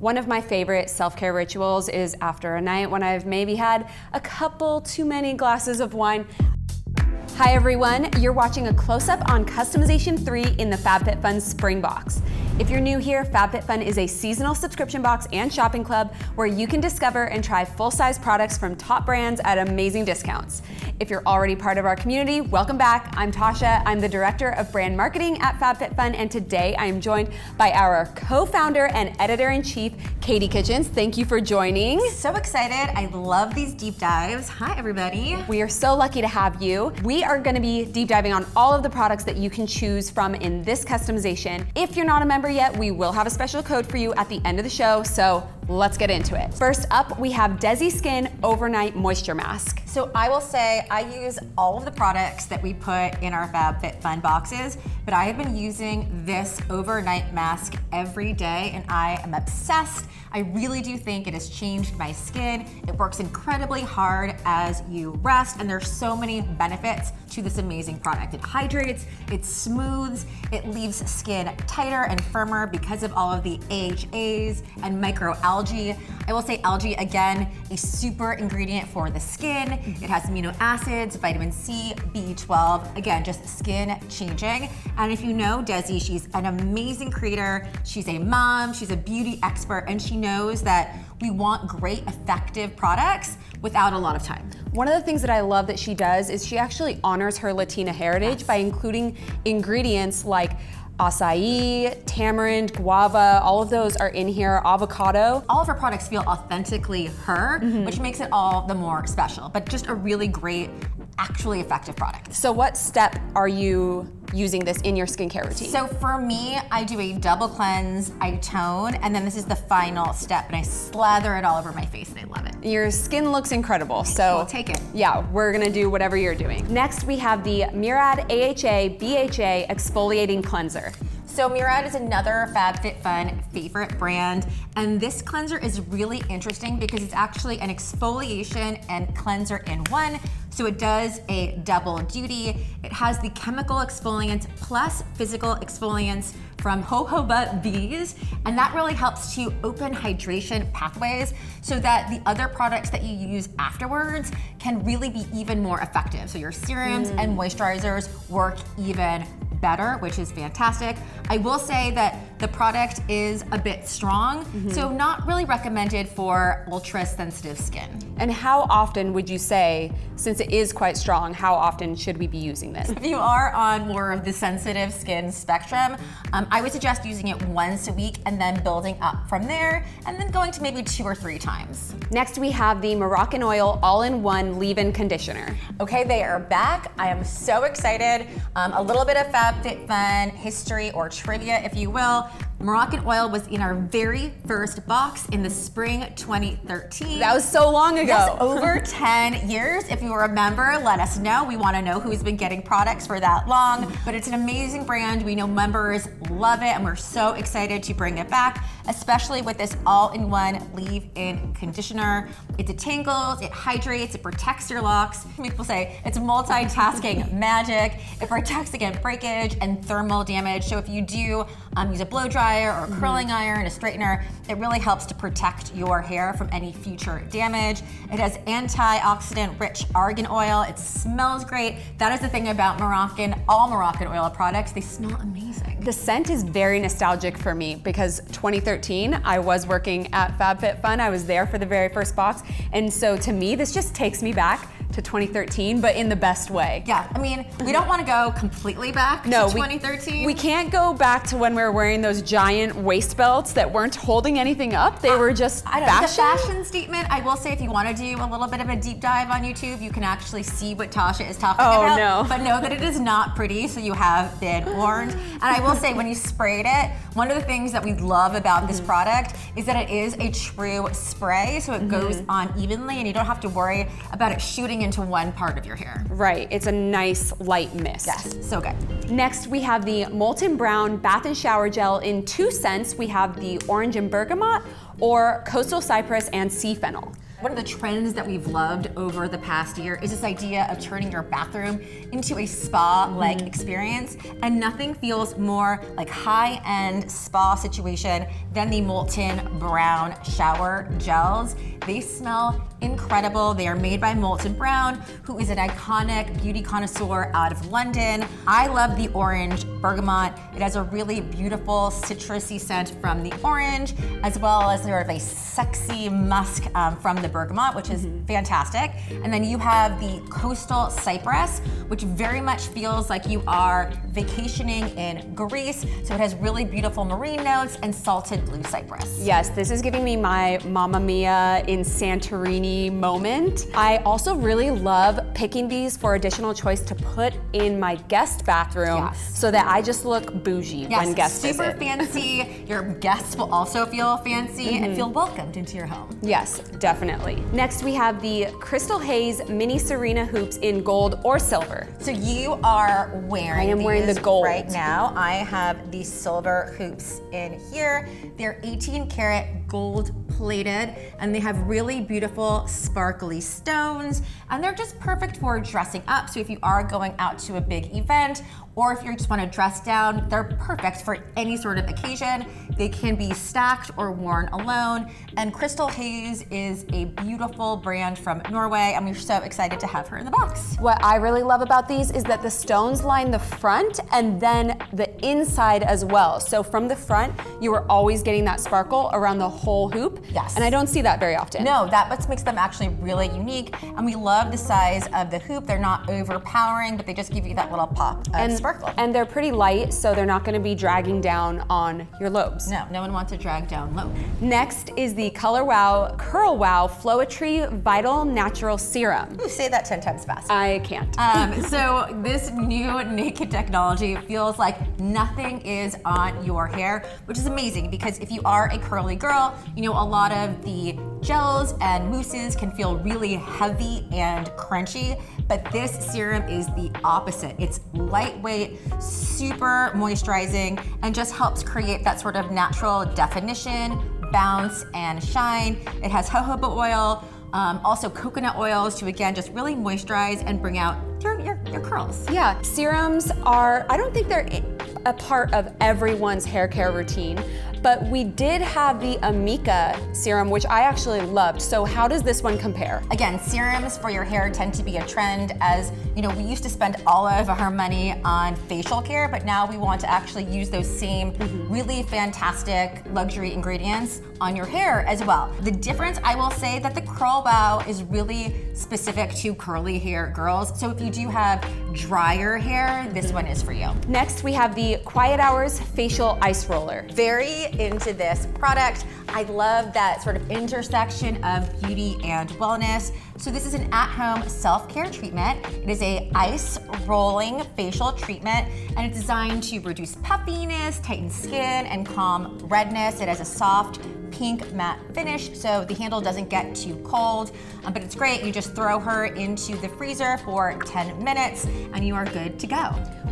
One of my favorite self-care rituals is after a night when I've maybe had a couple too many glasses of wine. Hi everyone, you're watching a close-up on Customization 3 in the FabFitFun Spring Box. If you're new here, FabFitFun is a seasonal subscription box and shopping club where you can discover and try full-size products from top brands at amazing discounts. If you're already part of our community, welcome back. I'm Tasha. I'm the Director of Brand Marketing at FabFitFun, and today I am joined by our co-founder and editor-in-chief, Katie Kitchens. Thank you for joining. So excited. I love these deep dives. Hi, everybody. We are so lucky to have you. We are going to be deep diving on all of the products that you can choose from in this customization. If you're not a member yet, we will have a special code for you at the end of the show, so let's get into it. First up, we have DEZI Skin Overnight Moisture Mask. So I will say I use all of the products that we put in our FabFitFun boxes, but I have been using this overnight mask every day and I am obsessed. I really do think it has changed my skin. It works incredibly hard as you rest, and there's so many benefits to this amazing product. It hydrates, it smooths, it leaves skin tighter and firmer because of all of the AHAs and microalgae. I will say algae, again, a super ingredient for the skin. It has amino acids, vitamin C, B12, again, just skin changing. And if you know DEZI, she's an amazing creator. She's a mom, she's a beauty expert, and she knows that we want great, effective products without a lot of time. One of the things that I love that she does is she actually honors her Latina heritage by including ingredients like acai, tamarind, guava, all of those are in here, avocado. All of her products feel authentically her, which makes it all the more special, but just a really great, actually effective product. So what step are you using this in your skincare routine? So for me, I do a double cleanse, I tone, and then this is the final step, and I slather it all over my face, and I love it. Your skin looks incredible, so we'll take it. Yeah, we're gonna do whatever you're doing. Next, we have the Murad AHA BHA Exfoliating Cleanser. So Murad is another FabFitFun favorite brand, and this cleanser is really interesting because it's actually an exfoliation and cleanser in one. So it does a double duty. It has the chemical exfoliants plus physical exfoliants from jojoba bees, and that really helps to open hydration pathways so that the other products that you use afterwards can really be even more effective. So your serums and moisturizers work even better, which is fantastic. I will say that the product is a bit strong, so not really recommended for ultra sensitive skin. And how often would you say, since it is quite strong, how often should we be using this? If you are on more of the sensitive skin spectrum, I would suggest using it once a week and then building up from there, and then going to maybe 2 or 3 times. Next, we have the Moroccanoil All-in-One Leave-In Conditioner. Okay, they are back. I am so excited. A little bit of FabFitFun history or trivia, if you will. Moroccanoil was in our very first box in the spring 2013. That was so long ago. Yes, over 10 years. If you remember, let us know. We want to know who's been getting products for that long. But it's an amazing brand. We know members love it, and we're so excited to bring it back, especially with this all-in-one leave-in conditioner. It detangles, it hydrates, it protects your locks. People say it's multitasking magic. It protects against breakage and thermal damage. So if you do use a blow dryer or a curling iron, a straightener, it really helps to protect your hair from any future damage. It has antioxidant rich argan oil. It smells great. That is the thing about all Moroccanoil products. They smell amazing. The scent is very nostalgic for me because 2013, I was working at FabFitFun. I was there for the very first box. And so to me, this just takes me back to 2013, but in the best way. Yeah, I mean, we don't want to go completely back to 2013. We can't go back to when we were wearing those giant waist belts that weren't holding anything up. They were just fashion. The fashion statement, I will say if you want to do a little bit of a deep dive on YouTube, you can actually see what Tasha is talking about. No. But know that it is not pretty, so you have been warned. And I will say when you sprayed it, one of the things that we love about this product is that it is a true spray, so it goes on evenly and you don't have to worry about it shooting into one part of your hair. Right, it's a nice light mist. Yes, so good. Next, we have the Molton Brown Bath and Shower Gel in 2 scents. We have the Orange and Bergamot or Coastal Cypress and Sea Fennel. One of the trends that we've loved over the past year is this idea of turning your bathroom into a spa-like experience, and nothing feels more like high-end spa situation than the Molton Brown shower gels. They smell incredible. They are made by Molton Brown, who is an iconic beauty connoisseur out of London. I love the orange bergamot. It has a really beautiful citrusy scent from the orange, as well as sort of a sexy musk from the bergamot, which is fantastic. And then you have the coastal cypress, which very much feels like you are vacationing in Greece. So it has really beautiful marine notes and salted blue cypress. Yes, this is giving me my Mamma Mia in Santorini moment. I also really love picking these for additional choice to put in my guest bathroom so that I just look bougie when guests super visit. fancy. Your guests will also feel fancy and feel welcomed into your home. Yes, definitely. Next, we have the Crystal Haze Mini Serena hoops in gold or silver. So you are wearing I am wearing the these gold right now. I have the silver hoops in here. They're 18 karat gold plated, and they have really beautiful sparkly stones, and they're just perfect for dressing up. So if you are going out to a big event, or if you just want to dress down, they're perfect for any sort of occasion. They can be stacked or worn alone. And Crystal Haze is a beautiful brand from Norway, and we're so excited to have her in the box. What I really love about these is that the stones line the front and then the inside as well. So from the front, you are always getting that sparkle around the whole hoop. Yes. And I don't see that very often. No, that what makes them actually really unique. And we love the size of the hoop. They're not overpowering, but they just give you that little pop of sparkle. And they're pretty light, so they're not gonna be dragging down on your lobes. No, no one wants to drag down lobe. Next is the COLORWOW CurlWow FLO-ETRY Vital Natural Serum. Ooh, say that 10 times fast. I can't. So this new naked technology feels like nothing is on your hair, which is amazing because if you are a curly girl, you know, a lot of the gels and mousses can feel really heavy and crunchy, but this serum is the opposite. It's lightweight, super moisturizing, and just helps create that sort of natural definition, bounce, and shine. It has jojoba oil, also coconut oils to, again, just really moisturize and bring out your curls. Yeah, serums are, I don't think they're a part of everyone's hair care routine, but we did have the Amika serum, which I actually loved. So how does this one compare? Again, serums for your hair tend to be a trend, as you know, we used to spend all of our money on facial care, but now we want to actually use those same really fantastic luxury ingredients on your hair as well. The difference, I will say that the CurlWow is really specific to curly hair girls. So if you do have drier hair, this one is for you. Next, we have the Quiet Hours Facial Ice Roller. Very into this product. I love that sort of intersection of beauty and wellness. So this is an at-home self-care treatment. It is a ice rolling facial treatment, and it's designed to reduce puffiness, tighten skin, and calm redness. It has a soft pink matte finish, so the handle doesn't get too cold, but it's great. You just throw her into the freezer for 10 minutes and you are good to go.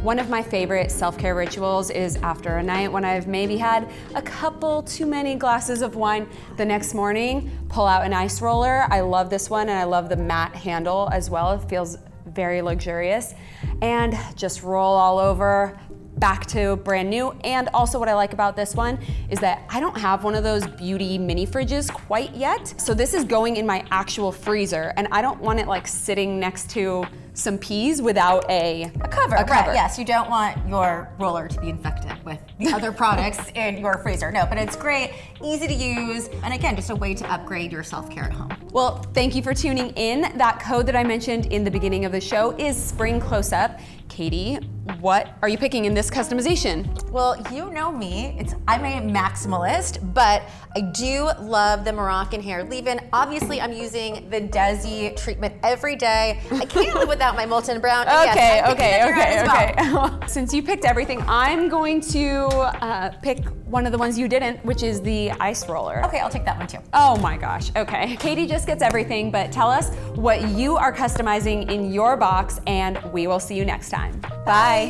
One of my favorite self-care rituals is after a night when I've maybe had a couple too many glasses of wine, the next morning, pull out an ice roller. I love this one, and I love the matte handle as well. It feels very luxurious. And just roll all over, back to brand new. And also what I like about this one is that I don't have one of those beauty mini fridges quite yet. So this is going in my actual freezer, and I don't want it like sitting next to some peas without a cover. Right, yes, you don't want your roller to be infected with the other products in your freezer. No, but it's great, easy to use, and again, just a way to upgrade your self-care at home. Well, thank you for tuning in. That code that I mentioned in the beginning of the show is Spring Close-Up. Katie, what are you picking in this customization? Well, you know me, I'm a maximalist, but I do love the Moroccan hair leave-in. Obviously, I'm using the DEZI treatment every day. I can't live without my Molton Brown. Okay. Since you picked everything, I'm going to pick one of the ones you didn't, which is the ice roller. Okay, I'll take that one too. Oh my gosh, okay. Katie just gets everything, but tell us what you are customizing in your box, and we will see you next time. Bye.